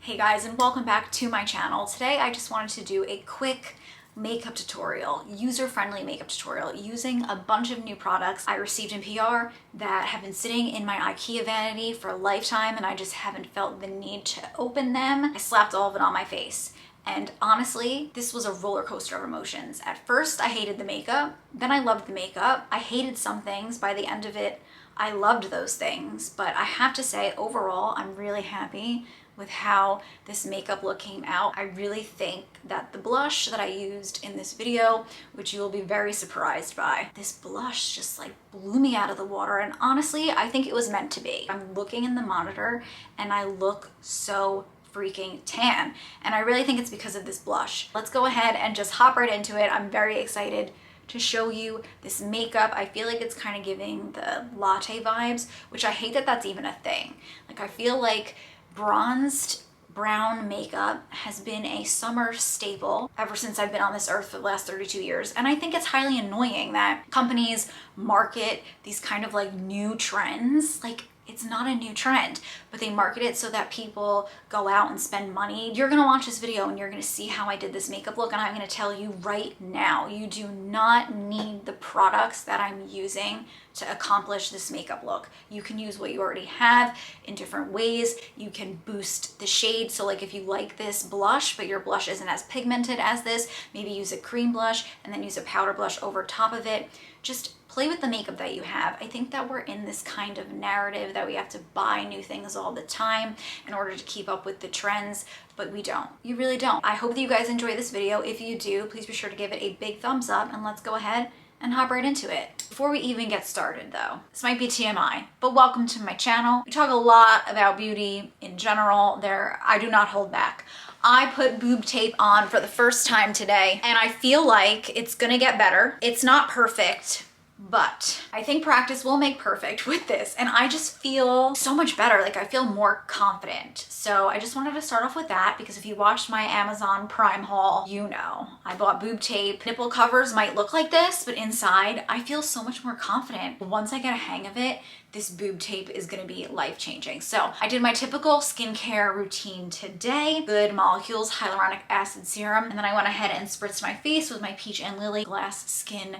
Hey guys, and welcome back to my channel. Today I just wanted to do a quick makeup tutorial, user-friendly makeup tutorial using a bunch of new products I received in PR that have been sitting in my IKEA vanity for a lifetime and I just haven't felt the need to open them. I slapped all of it on my face. And honestly, this was a roller coaster of emotions. At first, I hated the makeup, then I loved the makeup. I hated some things. By the end of it, I loved those things. But I have to say, overall, I'm really happy with how this makeup look came out. I really think that the blush that I used in this video, which you will be very surprised by, this blush just like blew me out of the water. And honestly, I think it was meant to be. I'm looking in the monitor and I look so freaking tan. And I really think it's because of this blush. Let's go ahead and just hop right into it. I'm very excited to show you this makeup. I feel like it's kind of giving the latte vibes, which I hate that that's even a thing. Like I feel like bronzed brown makeup has been a summer staple ever since I've been on this earth for the last 32 years. And I think it's highly annoying that companies market these kind of like new trends. Like, it's not a new trend, but they market it so that people go out and spend money. You're gonna watch this video and you're gonna see how I did this makeup look, and I'm gonna tell you right now, you do not need the products that I'm using to accomplish this makeup look. You can use what you already have in different ways. You can boost the shade. So like if you like this blush, but your blush isn't as pigmented as this, maybe use a cream blush and then use a powder blush over top of it. Just play with the makeup that you have. I think that we're in this kind of narrative that we have to buy new things all the time in order to keep up with the trends, but we don't. You really don't. I hope that you guys enjoy this video. If you do, please be sure to give it a big thumbs up and let's go ahead and hop right into it. Before we even get started though, this might be TMI, but welcome to my channel. We talk a lot about beauty in general. I do not hold back. I put boob tape on for the first time today and I feel like it's gonna get better. It's not perfect, but I think practice will make perfect with this. And I just feel so much better. Like I feel more confident. So I just wanted to start off with that because if you watched my Amazon Prime haul, you know, I bought boob tape. Nipple covers might look like this, but inside I feel so much more confident. Once I get a hang of it, this boob tape is gonna be life-changing. So I did my typical skincare routine today. Good Molecules Hyaluronic Acid Serum. And then I went ahead and spritzed my face with my Peach and Lily Glass Skin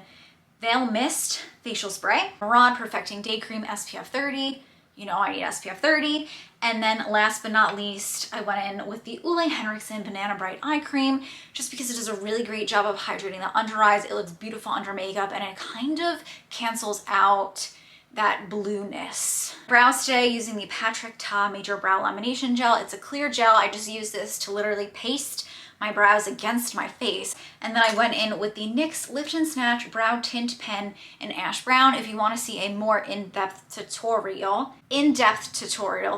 Veil Mist Facial Spray. Murad Perfecting Day Cream SPF 30. You know I need SPF 30. And then last but not least, I went in with the Henricksen Banana Bright Eye Cream just because it does a really great job of hydrating the under eyes. It looks beautiful under makeup and it kind of cancels out that blueness. Brows today using the Patrick Ta Major Brow Lamination Gel. It's a clear gel. I just use this to literally paste my brows against my face. And then I went in with the NYX Lift and Snatch Brow Tint Pen in Ash Brown. If you want to see a more in-depth tutorial,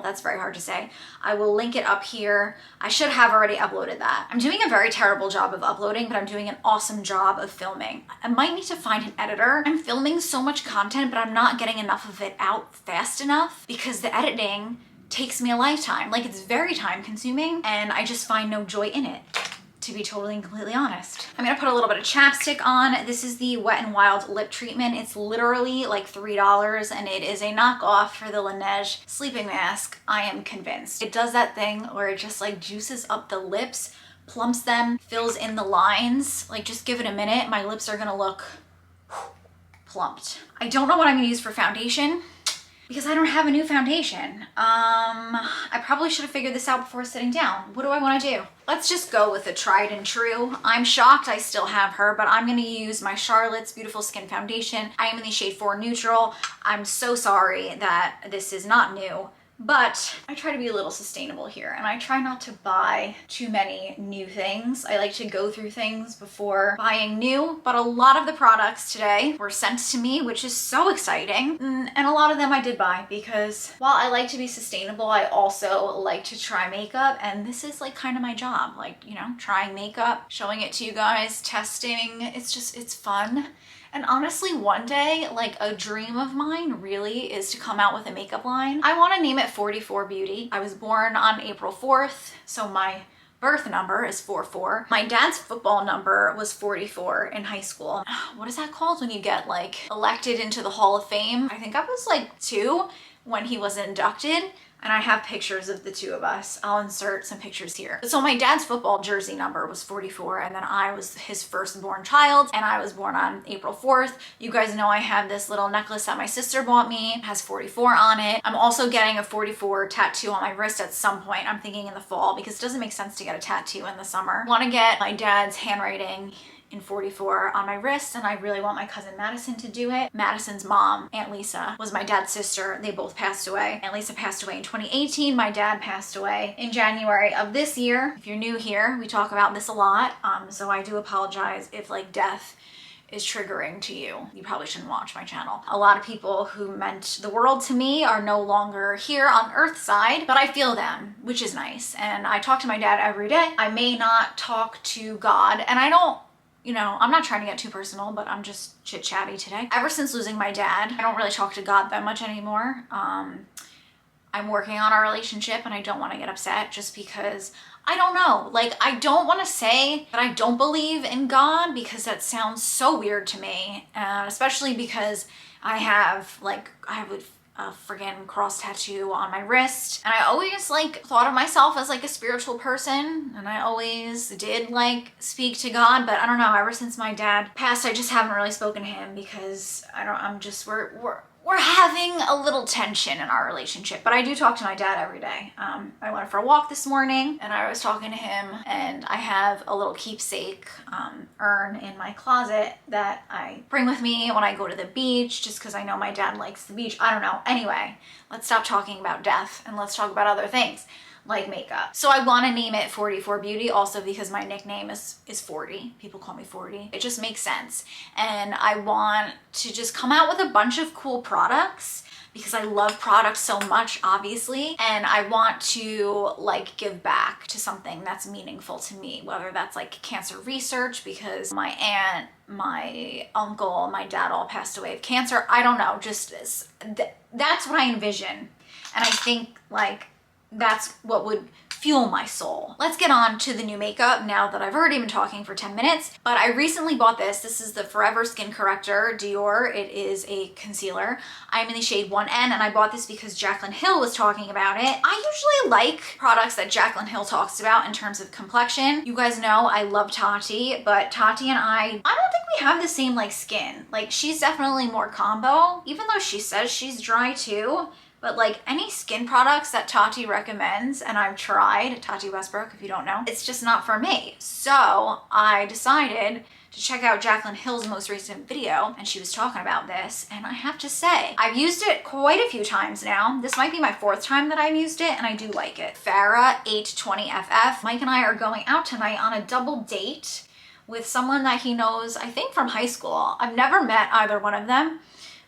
that's very hard to say, I will link it up here. I should have already uploaded that. I'm doing a very terrible job of uploading, but I'm doing an awesome job of filming. I might need to find an editor. I'm filming so much content, but I'm not getting enough of it out fast enough because the editing takes me a lifetime. Like it's very time consuming and I just find no joy in it, to be totally and completely honest. I'm gonna put a little bit of chapstick on. This is the Wet n Wild lip treatment. It's literally like $3 and it is a knockoff for the Laneige sleeping mask. I am convinced. It does that thing where it just like juices up the lips, plumps them, fills in the lines. Like just give it a minute. My lips are gonna look plumped. I don't know what I'm gonna use for foundation because I don't have a new foundation. I probably should have figured this out before sitting down. What do I want to do? Let's just go with the tried and true. I'm shocked I still have her, but I'm gonna use my Charlotte's Beautiful Skin Foundation. I am in the shade 4 Neutral. I'm so sorry that this is not new, but I try to be a little sustainable here and I try not to buy too many new things. I like to go through things before buying new, but a lot of the products today were sent to me, which is so exciting. And a lot of them I did buy because while I like to be sustainable, I also like to try makeup, and this is like kind of my job, like, you know, trying makeup, showing it to you guys, testing. It's fun. And honestly, one day, like a dream of mine really is to come out with a makeup line. I want to name it 44 Beauty. I was born on April 4th, so my birth number is 44. My dad's football number was 44 in high school. What is that called when you get like elected into the Hall of Fame? I think I was like 2 when he was inducted. And I have pictures of the two of us. I'll insert some pictures here. So my dad's football jersey number was 44, and then I was his firstborn child, and I was born on April 4th. You guys know I have this little necklace that my sister bought me. It has 44 on it. I'm also getting a 44 tattoo on my wrist at some point. I'm thinking in the fall, because it doesn't make sense to get a tattoo in the summer. I want to get my dad's handwriting in 44 on my wrist, and I really want my cousin Madison to do it. Madison's mom, Aunt Lisa, was my dad's sister. They both passed away. Aunt Lisa passed away in 2018. My dad passed away in January of this year. If you're new here, we talk about this a lot, so I do apologize if like death is triggering to you. You probably shouldn't watch my channel. A lot of people who meant the world to me are no longer here on Earthside, but I feel them, which is nice. And I talk to my dad every day. I may not talk to God, and I don't, you know, I'm not trying to get too personal, but I'm just chit-chatty today. Ever since losing my dad, I don't really talk to God that much anymore. I'm working on our relationship, and I don't want to get upset just because, I don't know, like, I don't want to say that I don't believe in God, because that sounds so weird to me, especially because I have a friggin' cross tattoo on my wrist, and I always like thought of myself as like a spiritual person, and I always did like speak to God, but I don't know, ever since my dad passed, I just haven't really spoken to him, because we're having a little tension in our relationship. But I do talk to my dad every day. I went for a walk this morning, and I was talking to him, and I have a little keepsake urn in my closet that I bring with me when I go to the beach, just because I know my dad likes the beach. I don't know. Anyway, let's stop talking about death, and let's talk about other things like makeup. So I want to name it 44 Beauty, also because my nickname is 40. People call me 40. It just makes sense. And I want to just come out with a bunch of cool products, because I love products so much, obviously, and I want to like give back to something that's meaningful to me, whether that's like cancer research, because my aunt, my uncle, my dad all passed away of cancer. I don't know, just that's what I envision. And I think like that's what would fuel my soul. Let's get on to the new makeup now that I've already been talking for 10 minutes. But I recently bought this. This is the Forever Skin Corrector Dior. It is a concealer. I'm in the shade 1N, and I bought this because Jaclyn Hill was talking about it. I usually like products that Jaclyn Hill talks about in terms of complexion. You guys know I love Tati, but Tati and I don't think we have the same like skin. Like, she's definitely more combo, even though she says she's dry too. But like any skin products that Tati recommends, and I've tried, Tati Westbrook if you don't know, it's just not for me. So I decided to check out Jaclyn Hill's most recent video, and she was talking about this, and I have to say, I've used it quite a few times now. This might be my 4th time that I've used it, and I do like it. Farrah 820FF. Mike and I are going out tonight on a double date with someone that he knows, I think from high school. I've never met either one of them,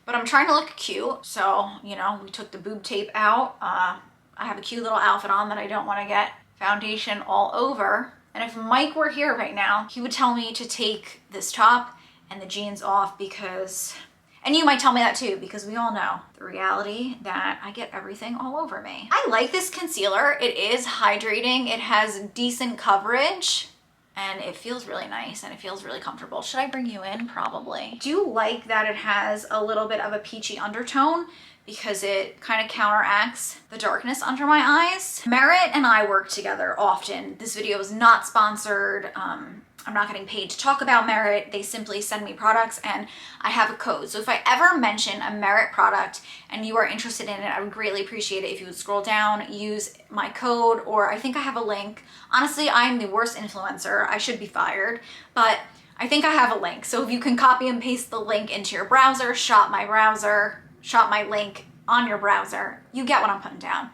but I'm trying to look cute, so, you know, we took the boob tape out. I have a cute little outfit on that I don't want to get foundation all over. And if Mike were here right now, he would tell me to take this top and the jeans off, because, and you might tell me that too, because we all know the reality that I get everything all over me. I like this concealer. It is hydrating. It has decent coverage, and it feels really nice, and it feels really comfortable. Should I bring you in? Probably. Do you like that it has a little bit of a peachy undertone, because it kind of counteracts the darkness under my eyes? Merit and I work together often. This video is not sponsored. I'm not getting paid to talk about Merit. They simply send me products, and I have a code. So if I ever mention a Merit product and you are interested in it, I would greatly appreciate it if you would scroll down, use my code, or I think I have a link. Honestly, I'm the worst influencer. I should be fired, but I think I have a link. So if you can copy and paste the link into your browser, shop my link on your browser, you get what I'm putting down.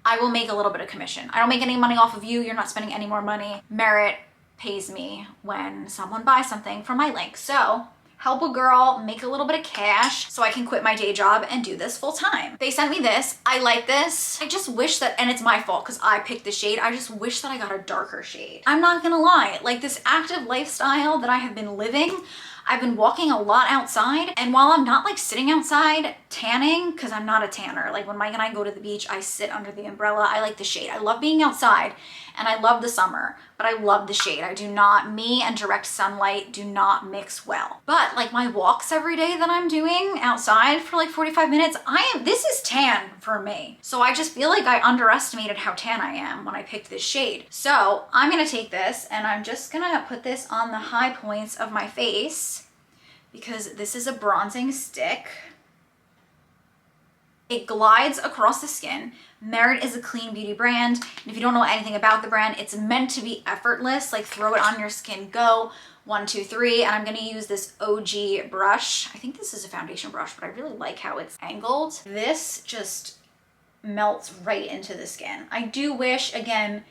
I will make a little bit of commission. I don't make any money off of you. You're not spending any more money. Merit pays me when someone buys something from my link. So help a girl make a little bit of cash so I can quit my day job and do this full time. They sent me this. I like this. I just wish that, and it's my fault because I picked the shade, I just wish that I got a darker shade. I'm not gonna lie, like this active lifestyle that I have been living, I've been walking a lot outside, and while I'm not like sitting outside tanning, because I'm not a tanner, like when Mike and I go to the beach, I sit under the umbrella. I like the shade. I love being outside, and I love the summer, but I love the shade. Me and direct sunlight do not mix well. But like my walks every day that I'm doing outside for like 45 minutes, this is tan for me. So I just feel like I underestimated how tan I am when I picked this shade. So I'm gonna take this and I'm just gonna put this on the high points of my face because this is a bronzing stick. It glides across the skin. Murad is a clean beauty brand. And if you don't know anything about the brand, it's meant to be effortless. Like throw it on your skin, go. 1, 2, 3. And I'm gonna use this Ogee brush. I think this is a foundation brush, but I really like how it's angled. This just melts right into the skin. I do wish, again,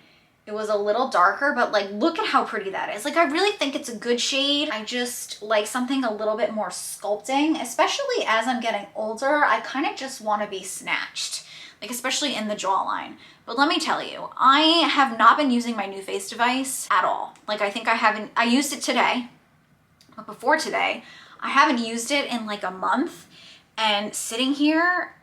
it was a little darker, but like, look at how pretty that is. Like, I really think it's a good shade. I just like something a little bit more sculpting, especially as I'm getting older. I kind of just want to be snatched, like especially in the jawline. But let me tell you, I have not been using my new face device at all. Like, I used it today, but before today, I haven't used it in like a month. And sitting here,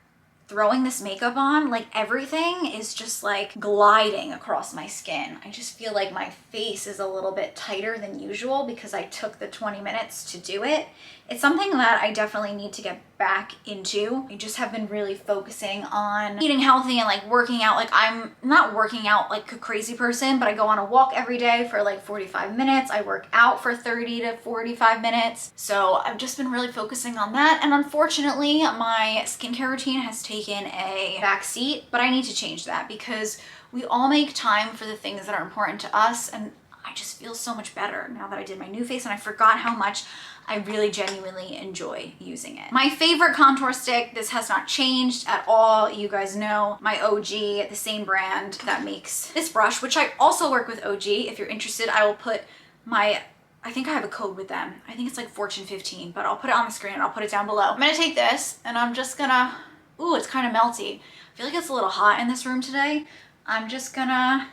throwing this makeup on, like everything is just like gliding across my skin. I just feel like my face is a little bit tighter than usual because I took the 20 minutes to do it. It's something that I definitely need to get back into. I just have been really focusing on eating healthy and like working out. Like, I'm not working out like a crazy person, but I go on a walk every day for like 45 minutes. I work out for 30 to 45 minutes. So I've just been really focusing on that. And unfortunately, my skincare routine has taken a back seat, but I need to change that because we all make time for the things that are important to us. And I just feel so much better now that I did my new face, and I forgot how much I really genuinely enjoy using it. My favorite contour stick, this has not changed at all. You guys know my Ogee, the same brand that makes this brush, which I also work with Ogee. If you're interested, I will put I think I have a code with them. I think it's like Fortune 15, but I'll put it on the screen and I'll put it down below. I'm gonna take this and I'm just gonna, ooh, it's kind of melty. I feel like it's a little hot in this room today. I'm just gonna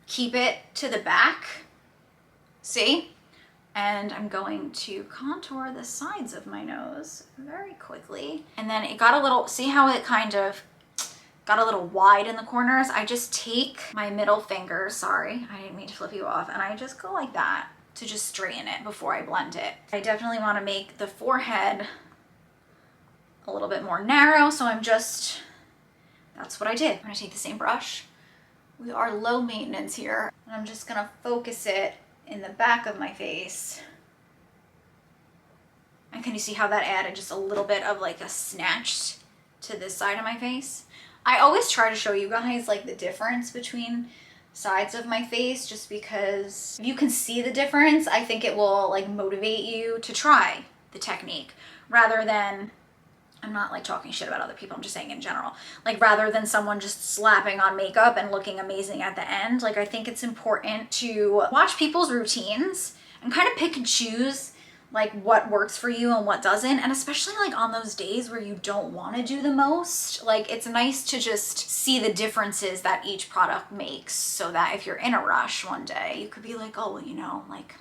keep it to the back, see? And I'm going to contour the sides of my nose very quickly. And then it got a little, see how it kind of got a little wide in the corners? I just take my middle finger, sorry, I didn't mean to flip you off, and I just go like that to just straighten it before I blend it. I definitely want to make the forehead a little bit more narrow, so that's what I did. I'm gonna take the same brush. We are low maintenance here. And I'm just gonna focus it in the back of my face. And can you see how that added just a little bit of like a snatch to this side of my face? I always try to show you guys like the difference between sides of my face, just because if you can see the difference, I think it will like motivate you to try the technique rather than, I'm not like talking shit about other people, I'm just saying in general, like rather than someone just slapping on makeup and looking amazing at the end. Like, I think it's important to watch people's routines and kind of pick and choose like what works for you and what doesn't. And especially like on those days where you don't want to do the most, like it's nice to just see the differences that each product makes, so that if you're in a rush one day, you could be like, oh, you know, like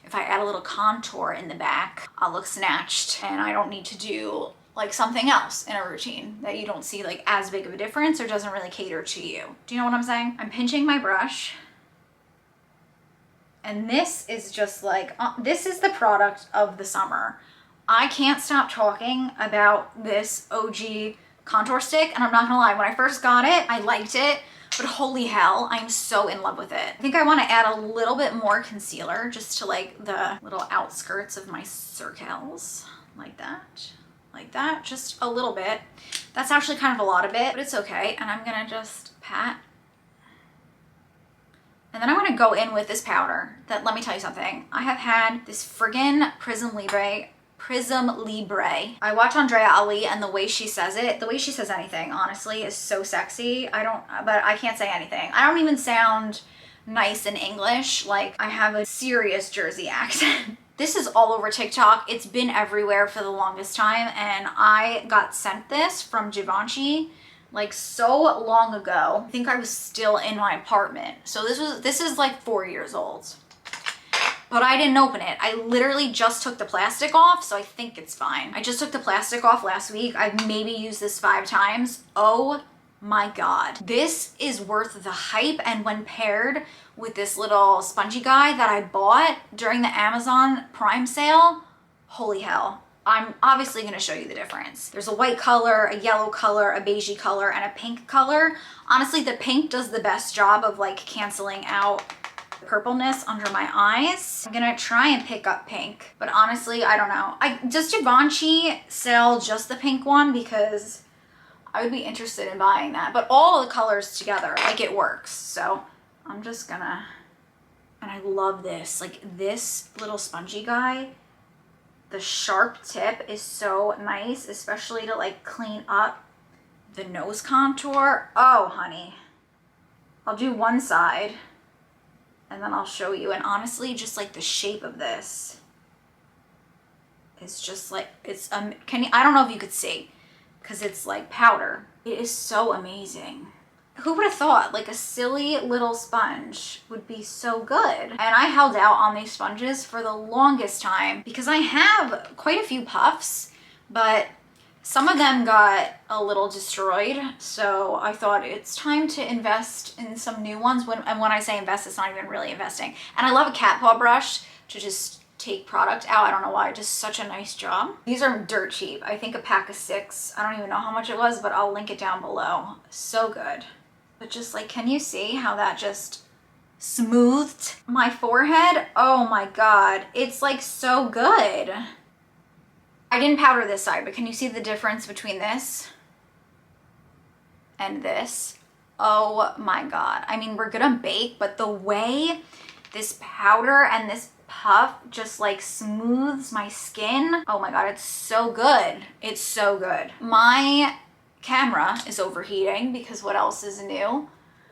if I add a little contour in the back, I'll look snatched and I don't need to do like something else in a routine that you don't see like as big of a difference or doesn't really cater to you. Do you know what I'm saying? I'm pinching my brush. And this is just like, this is the product of the summer. I can't stop talking about this Ogee contour stick. And I'm not gonna lie, when I first got it, I liked it, but holy hell, I'm so in love with it. I think I wanna add a little bit more concealer just to like the little outskirts of my circles, like that. Like that, just a little bit. That's actually kind of a lot of it, but it's okay. And I'm gonna just pat. And then I wanna go in with this powder that, let me tell you something. I have had this friggin' Prism Libre. I watch Andrea Ali, and the way she says it, the way she says anything, honestly, is so sexy. But I can't say anything. I don't even sound nice in English. Like, I have a serious Jersey accent. This is all over TikTok. It's been everywhere for the longest time, and I got sent this from Givenchy like so long ago. I think I was still in my apartment. So this is like 4 years old. But I didn't open it. I literally just took the plastic off, so I think it's fine. I just took the plastic off last week. I've maybe used this 5 times. Oh my God. This is worth the hype, and when paired with this little spongy guy that I bought during the Amazon Prime sale, holy hell. I'm obviously gonna show you the difference. There's a white color, a yellow color, a beigey color, and a pink color. Honestly, the pink does the best job of like canceling out the purpleness under my eyes. I'm gonna try and pick up pink, but honestly, I don't know. Does Givenchy sell just the pink one? Because I would be interested in buying that, but all the colors together, like it works. So I'm just gonna, and I love this, like this little spongy guy. The sharp tip is so nice, especially to like clean up the nose contour. Oh, honey. I'll do one side and then I'll show you. And honestly, just like the shape of this is just like, it's, I don't know if you could see because it's like powder. It is so amazing. Who would have thought like a silly little sponge would be so good? And I held out on these sponges for the longest time because I have quite a few puffs, but some of them got a little destroyed. So I thought it's time to invest in some new ones. And when I say invest, it's not even really investing. And I love a cat paw brush to just take product out. I don't know why, just such a nice job. These are dirt cheap. I think a pack of 6. I don't even know how much it was, but I'll link it down below. So good. But just like, can you see how that just smoothed my forehead? Oh my God, it's like so good. I didn't powder this side, but can you see the difference between this and this? Oh my God. I mean, we're gonna bake, but the way this powder and this puff just like smooths my skin. Oh my God, it's so good. It's so good. My camera is overheating because what else is new?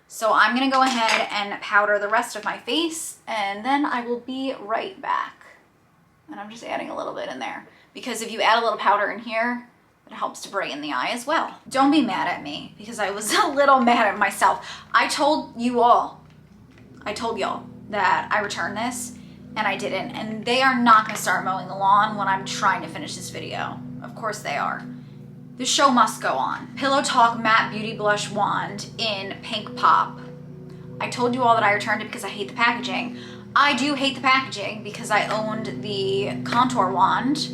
So I'm gonna go ahead and powder the rest of my face and then I will be right back. And I'm just adding a little bit in there because if you add a little powder in here, it helps to brighten the eye as well. Don't be mad at me because I was a little mad at myself. I told y'all that I returned this and I didn't. And they are not gonna start mowing the lawn when I'm trying to finish this video. Of course they are. The show must go on. Pillow Talk Matte Beauty Blush Wand in Pink Pop. I told you all that I returned it because I hate the packaging. I do hate the packaging because I owned the contour wand.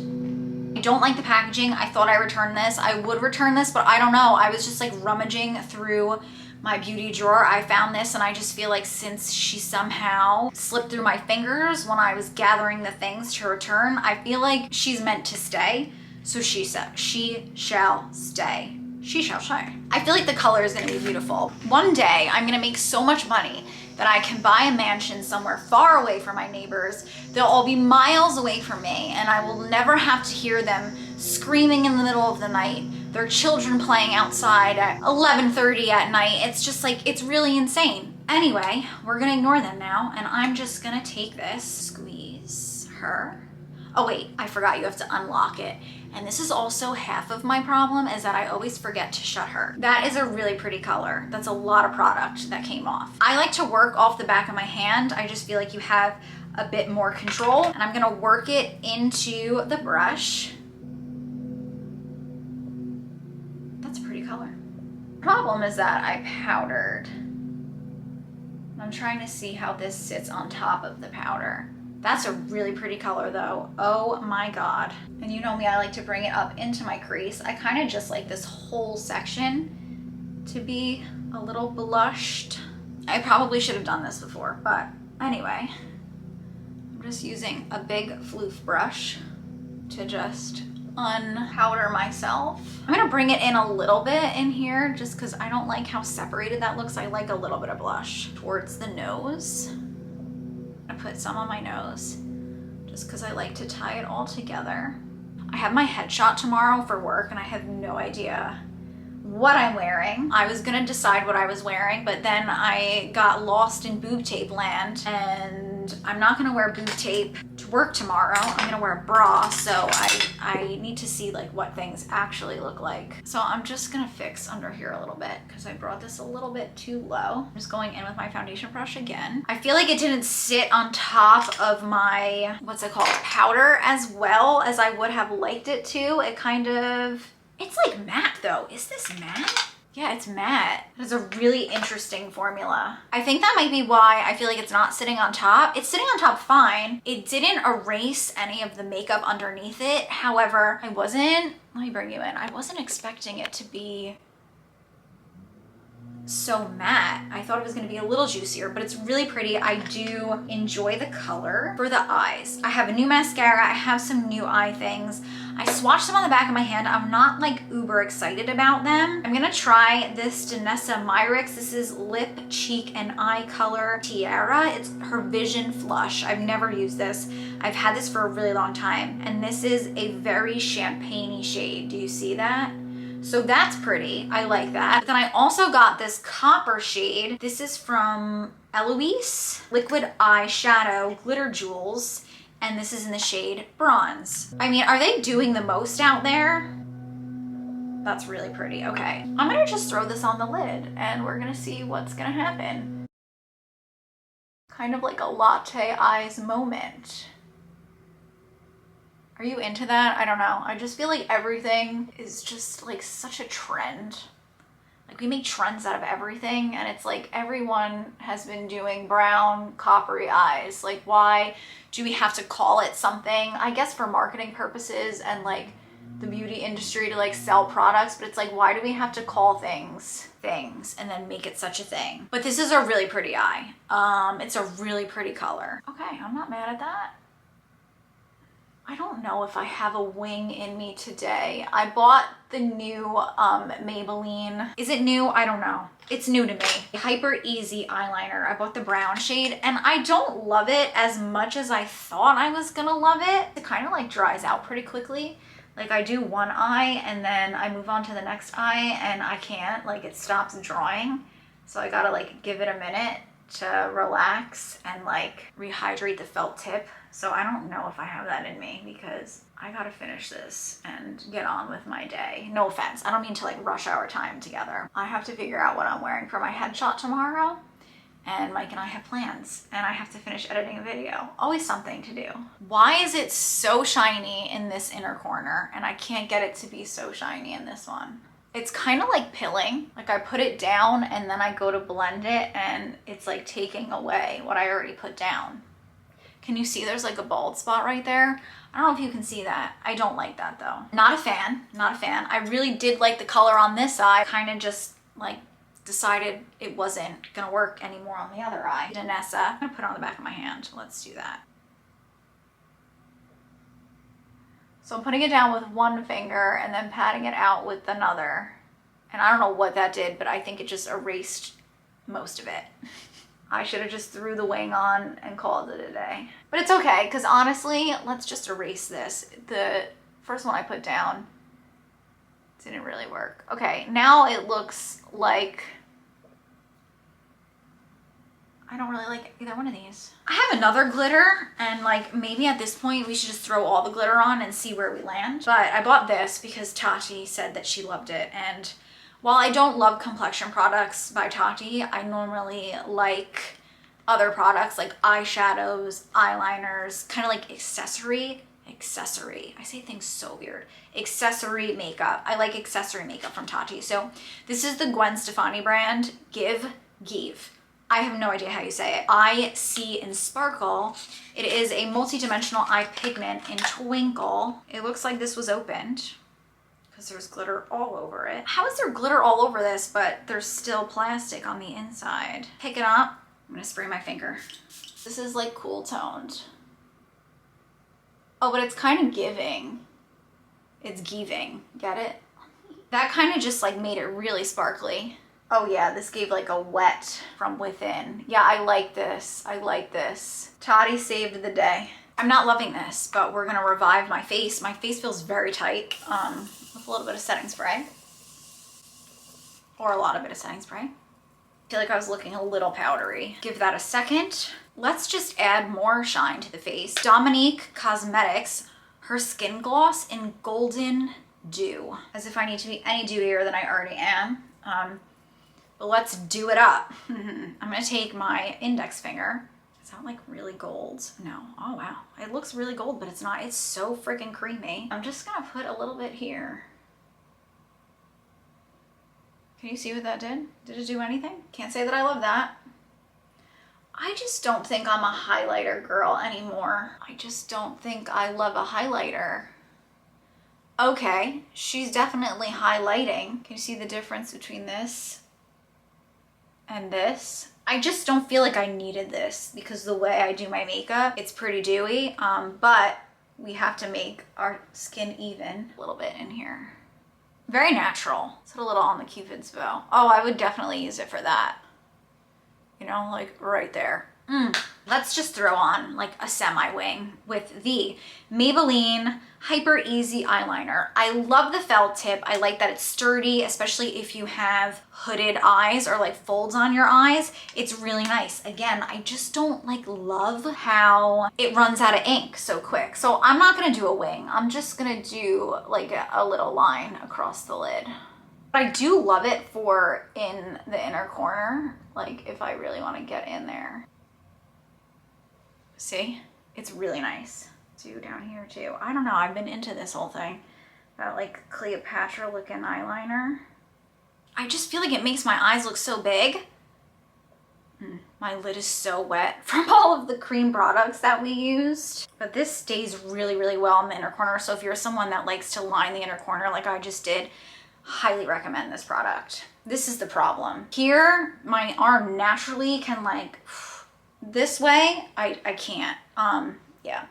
I don't like the packaging. I thought I returned this. I would return this, but I don't know. I was just like rummaging through my beauty drawer. I found this and I just feel like since she somehow slipped through my fingers when I was gathering the things to return, I feel like she's meant to stay. So she said, she shall stay. She shall stay. I feel like the color is gonna be beautiful. One day, I'm gonna make so much money that I can buy a mansion somewhere far away from my neighbors. They'll all be miles away from me and I will never have to hear them screaming in the middle of the night, their children playing outside at 11:30 at night. It's just like, it's really insane. Anyway, we're gonna ignore them now and I'm just gonna take this, squeeze her. Oh wait, I forgot you have to unlock it. And this is also half of my problem is that I always forget to shut her. That is a really pretty color. That's a lot of product that came off. I like to work off the back of my hand. I just feel like you have a bit more control and I'm gonna work it into the brush. That's a pretty color. Problem is that I powdered. I'm trying to see how this sits on top of the powder. That's a really pretty color though. Oh my God. And you know me, I like to bring it up into my crease. I kind of just like this whole section to be a little blushed. I probably should have done this before, but anyway, I'm just using a big floof brush to just unpowder myself. I'm gonna bring it in a little bit in here just because I don't like how separated that looks. I like a little bit of blush towards the nose. I put some on my nose just because I like to tie it all together. I have my headshot tomorrow for work and I have no idea what I'm wearing. I was gonna decide what I was wearing, but then I got lost in boob tape land and I'm not gonna wear boob tape to work tomorrow. I'm gonna wear a bra, so I need to see like what things actually look like. So I'm just gonna fix under here a little bit because I brought this a little bit too low. I'm just going in with my foundation brush again. I feel like it didn't sit on top of my, what's it called, powder as well as I would have liked it to. It kind of, it's like matte though. Is this matte? Yeah, it's matte. It's a really interesting formula. I think that might be why I feel like it's not sitting on top. It's sitting on top fine. It didn't erase any of the makeup underneath it. However, let me bring you in. I wasn't expecting it to be so matte. I thought it was going to be a little juicier, but it's really pretty. I do enjoy the color. For the eyes, I have a new mascara. I have some new eye things. I swatched them on the back of my hand. I'm not like uber excited about them. I'm gonna try this Danessa Myricks. This is Lip, Cheek, and Eye Color Tiara. It's her Vision Flush. I've never used this. I've had this for a really long time. And this is a very champagne-y shade. Do you see that? So that's pretty. I like that. But then I also got this copper shade. This is from Eloise Liquid Eyeshadow Glitter Jewels. And this is in the shade Bronze. I mean, are they doing the most out there? That's really pretty. Okay, I'm gonna just throw this on the lid and we're gonna see what's gonna happen. Kind of like a latte eyes moment. Are you into that? I don't know. I just feel like everything is just like such a trend. Like we make trends out of everything and it's like everyone has been doing brown coppery eyes. Like why do we have to call it something? I guess for marketing purposes and like the beauty industry to like sell products, but it's like why do we have to call things and then make it such a thing? But this is a really pretty eye. It's a really pretty color. Okay, I'm not mad at that. I don't know if I have a wing in me today. I bought the new Maybelline. Is it new? I don't know. It's new to me. Hyper Easy eyeliner. I bought the brown shade and I don't love it as much as I thought I was gonna love it. It kind of like dries out pretty quickly. Like I do one eye and then I move on to the next eye and I can't, like it stops drying. So I gotta like give it a minute to relax and like rehydrate the felt tip. So I don't know if I have that in me because I gotta finish this and get on with my day. No offense, I don't mean to like rush our time together. I have to figure out what I'm wearing for my headshot tomorrow, and Mike and I have plans and I have to finish editing a video. Always something to do. Why is it so shiny in this inner corner and I can't get it to be so shiny in this one? It's kind of like pilling. Like I put it down and then I go to blend it and it's like taking away what I already put down. Can you see there's like a bald spot right there? I don't know if you can see that. I don't like that though. Not a fan, not a fan. I really did like the color on this eye. Kind of just like decided it wasn't gonna work anymore on the other eye. Danessa, I'm gonna put it on the back of my hand. Let's do that. So I'm putting it down with one finger and then patting it out with another. And I don't know what that did, but I think it just erased most of it. I should have just threw the wing on and called it a day. But it's okay, because honestly, let's just erase this. The first one I put down didn't really work. Okay, now it looks like I don't really like either one of these. I have another glitter, and like maybe at this point we should just throw all the glitter on and see where we land. But I bought this because Tati said that she loved it, and while I don't love complexion products by Tati, I normally like other products like eyeshadows, eyeliners, kind of like accessory. I say things so weird. Accessory makeup. I like accessory makeup from Tati. So this is the Gwen Stefani brand, Give. I have no idea how you say it. Eye, See, and Sparkle. It is a multi-dimensional eye pigment in Twinkle. It looks like this was opened, there's glitter all over it. How is there glitter all over this, but there's still plastic on the inside? Pick it up. I'm gonna spray my finger. This is like cool toned. Oh, but it's kind of giving. It's giving, get it? That kind of just like made it really sparkly. Oh yeah, this gave like a wet from within. Yeah, I like this. I like this. Tati saved the day. I'm not loving this, but we're gonna revive my face. My face feels very tight. With a little bit of setting spray. Or a lot of bit of setting spray. I feel like I was looking a little powdery. Give that a second. Let's just add more shine to the face. Dominique Cosmetics, her skin gloss in Golden Dew. As if I need to be any dewier than I already am. But let's do it up. I'm gonna take my index finger. Is that like really gold? No. Oh wow. It looks really gold, but it's not. It's so freaking creamy. I'm just gonna put a little bit here. Can you see what that did? Did it do anything? Can't say that I love that. I just don't think I'm a highlighter girl anymore. I just don't think I love a highlighter. Okay, she's definitely highlighting. Can you see the difference between this and this? I just don't feel like I needed this because the way I do my makeup, it's pretty dewy, but we have to make our skin even a little bit in here. Very natural. Let's put a little on the Cupid's bow. Oh, I would definitely use it for that. You know, like right there. Let's just throw on like a semi-wing with the Maybelline Hyper Easy Eyeliner. I love the felt tip. I like that it's sturdy, especially if you have hooded eyes or like folds on your eyes. It's really nice. Again, I just don't like love how it runs out of ink so quick. So I'm not gonna do a wing. I'm just gonna do like a little line across the lid. But I do love it for in the inner corner, like if I really want to get in there. See? It's really nice. Do down here too. I don't know, I've been into this whole thing. That like Cleopatra looking eyeliner. I just feel like it makes my eyes look so big. My lid is so wet from all of the cream products that we used. But this stays really, really well in the inner corner. So if you're someone that likes to line the inner corner like I just did, highly recommend this product. This is the problem. Here, my arm naturally can like, this way, I can't. Yeah.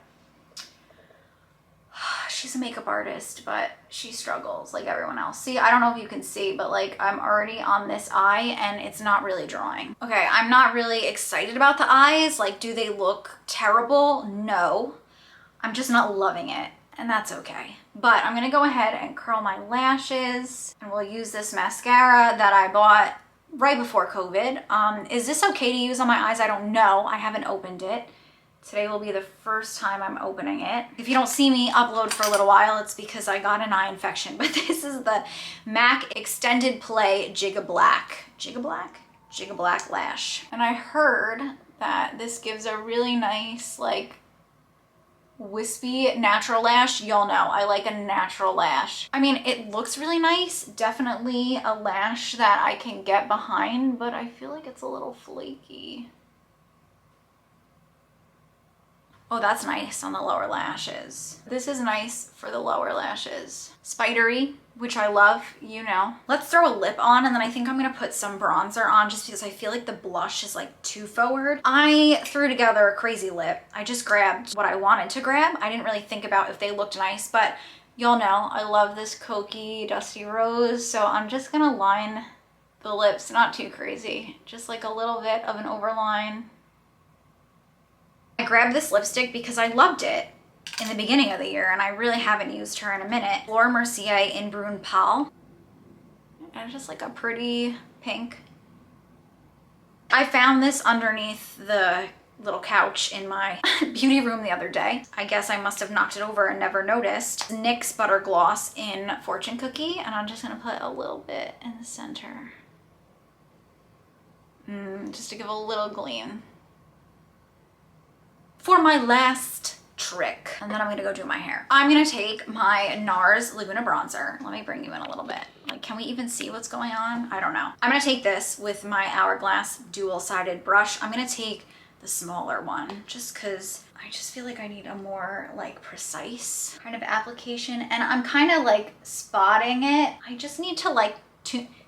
She's a makeup artist, but she struggles like everyone else. See, I don't know if you can see, but like I'm already on this eye and it's not really drawing. Okay, I'm not really excited about the eyes. Like, do they look terrible? No. I'm just not loving it, and that's okay. But I'm gonna go ahead and curl my lashes, and we'll use this mascara that I bought right before COVID. Is this okay to use on my eyes? I don't know. I haven't opened it. Today will be the first time I'm opening it. If you don't see me upload for a little while, it's because I got an eye infection. But this is the MAC Extended Play Giga Black. Giga Black? Giga Black Lash. And I heard that this gives a really nice, like, wispy natural lash. Y'all know I like a natural lash. I mean, it looks really nice. Definitely a lash that I can get behind, but I feel like it's a little flaky. Oh, that's nice on the lower lashes. This is nice for the lower lashes. Spidery, which I love, you know. Let's throw a lip on, and then I think I'm gonna put some bronzer on just because I feel like the blush is like too forward. I threw together a crazy lip. I just grabbed what I wanted to grab. I didn't really think about if they looked nice, but y'all know I love this Cokie Dusty Rose, so I'm just gonna line the lips, not too crazy, just like a little bit of an overline. I grabbed this lipstick because I loved it in the beginning of the year, and I really haven't used her in a minute. Laura Mercier in Brune Pâle. And it's just like a pretty pink. I found this underneath the little couch in my beauty room the other day. I guess I must have knocked it over and never noticed. NYX Butter Gloss in Fortune Cookie, and I'm just gonna put a little bit in the center. Just to give a little gleam. For my last trick, and then I'm gonna go do my hair. I'm gonna take my NARS Laguna bronzer. Let me bring you in a little bit. Like, can we even see what's going on? I don't know. I'm gonna take this with my Hourglass dual-sided brush. I'm gonna take the smaller one just because I just feel like I need a more like precise kind of application, and I'm kind of like spotting it. I just need to like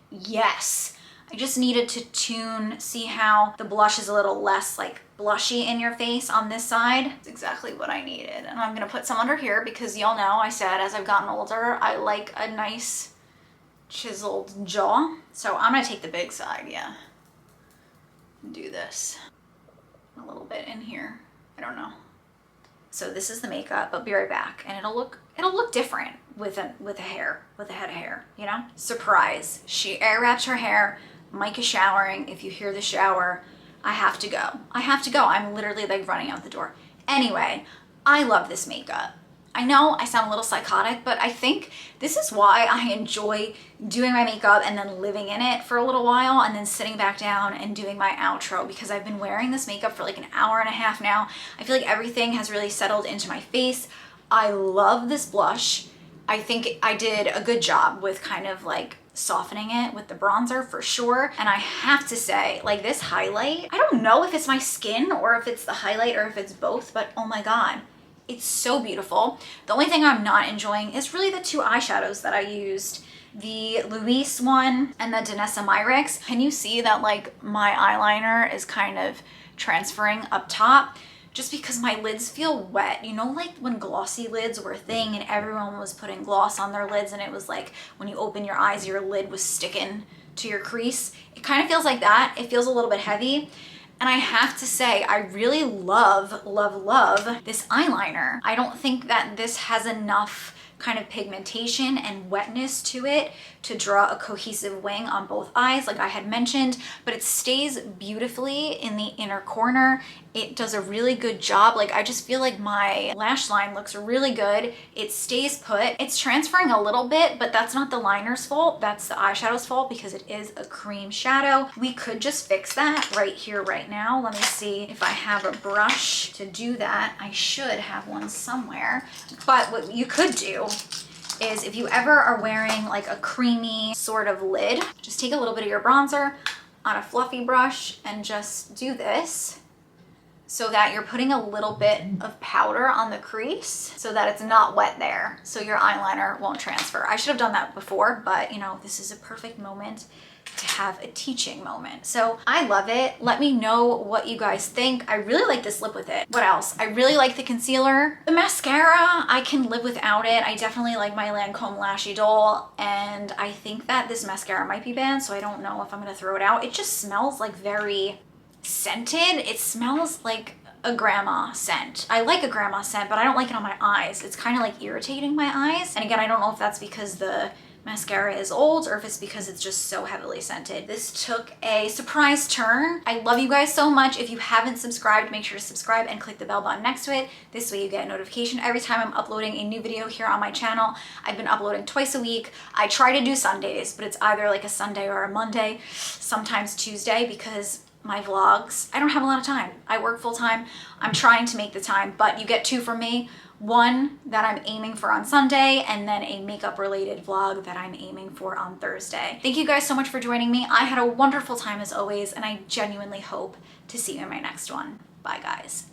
yes. I just needed to tune, see how the blush is a little less like blushy in your face on this side. It's exactly what I needed. And I'm gonna put some under here because y'all know I said as I've gotten older, I like a nice chiseled jaw. So I'm gonna take the big side, yeah. And do this. A little bit in here, I don't know. So this is the makeup, but be right back. And it'll look different with a head of hair, you know? Surprise, she air wrapped her hair. Mike is showering. If you hear the shower, I have to go. I'm literally like running out the door. Anyway, I love this makeup. I know I sound a little psychotic, but I think this is why I enjoy doing my makeup and then living in it for a little while and then sitting back down and doing my outro, because I've been wearing this makeup for like an hour and a half now. I feel like everything has really settled into my face. I love this blush. I think I did a good job with kind of like softening it with the bronzer for sure. And I have to say, like, this highlight, I don't know if it's my skin or if it's the highlight or if it's both, but oh my God, it's so beautiful. The only thing I'm not enjoying is really the two eyeshadows that I used, the Eloise one and the Danessa Myricks. Can you see that like my eyeliner is kind of transferring up top? Just because my lids feel wet. You know, like when glossy lids were a thing and everyone was putting gloss on their lids and it was like when you open your eyes, your lid was sticking to your crease. It kind of feels like that. It feels a little bit heavy. And I have to say, I really love, love, love this eyeliner. I don't think that this has enough kind of pigmentation and wetness to it to draw a cohesive wing on both eyes like I had mentioned, but it stays beautifully in the inner corner. It does a really good job. Like, I just feel like my lash line looks really good. It stays put. It's transferring a little bit, but that's not the liner's fault. That's the eyeshadow's fault because it is a cream shadow. We could just fix that right here, right now. Let me see if I have a brush to do that. I should have one somewhere. But what you could do is if you ever are wearing like a creamy sort of lid, just take a little bit of your bronzer on a fluffy brush and just do this so that you're putting a little bit of powder on the crease so that it's not wet there, so your eyeliner won't transfer. I should have done that before, but you know, this is a perfect moment to have a teaching moment. So I love it. Let me know what you guys think. I really like this lip with it. What else? I really like the concealer. The mascara, I can live without it. I definitely like my Lancome Lash Idol, and I think that this mascara might be banned, so I don't know if I'm gonna throw it out. It just smells like very scented. It smells like a grandma scent. I like a grandma scent, but I don't like it on my eyes. It's kind of like irritating my eyes. And again, I don't know if that's because the mascara is old or if it's because it's just so heavily scented. This took a surprise turn. I love you guys so much. If you haven't subscribed, make sure to subscribe and click the bell button next to it. This way you get a notification every time I'm uploading a new video here on my channel. I've been uploading twice a week. I try to do Sundays, but it's either like a Sunday or a Monday, sometimes Tuesday, because my vlogs, I don't have a lot of time. I work full time. I'm trying to make the time, but you get two from me. One that I'm aiming for on Sunday, and then a makeup related vlog that I'm aiming for on Thursday. Thank you guys so much for joining me. I had a wonderful time as always, and I genuinely hope to see you in my next one. Bye guys.